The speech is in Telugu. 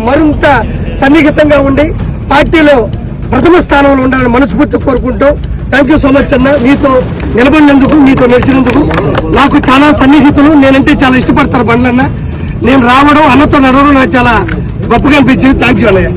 మరింత సన్నిహితంగా ఉండి పార్టీలో ప్రథమ స్థానంలో ఉండాలని మనస్ఫూర్తి కోరుకుంటూ థ్యాంక్ యూ సో మచ్ అన్న. మీతో నిలబడినందుకు, మీతో నడిచినందుకు. నాకు చాలా సన్నిహితులు, నేనంటే చాలా ఇష్టపడతారు బండ్లన్న. నేను రావడం, అన్నతో నడవడం నాకు చాలా గొప్పగా అనిపించింది. థ్యాంక్ యూ అన్నయ్య.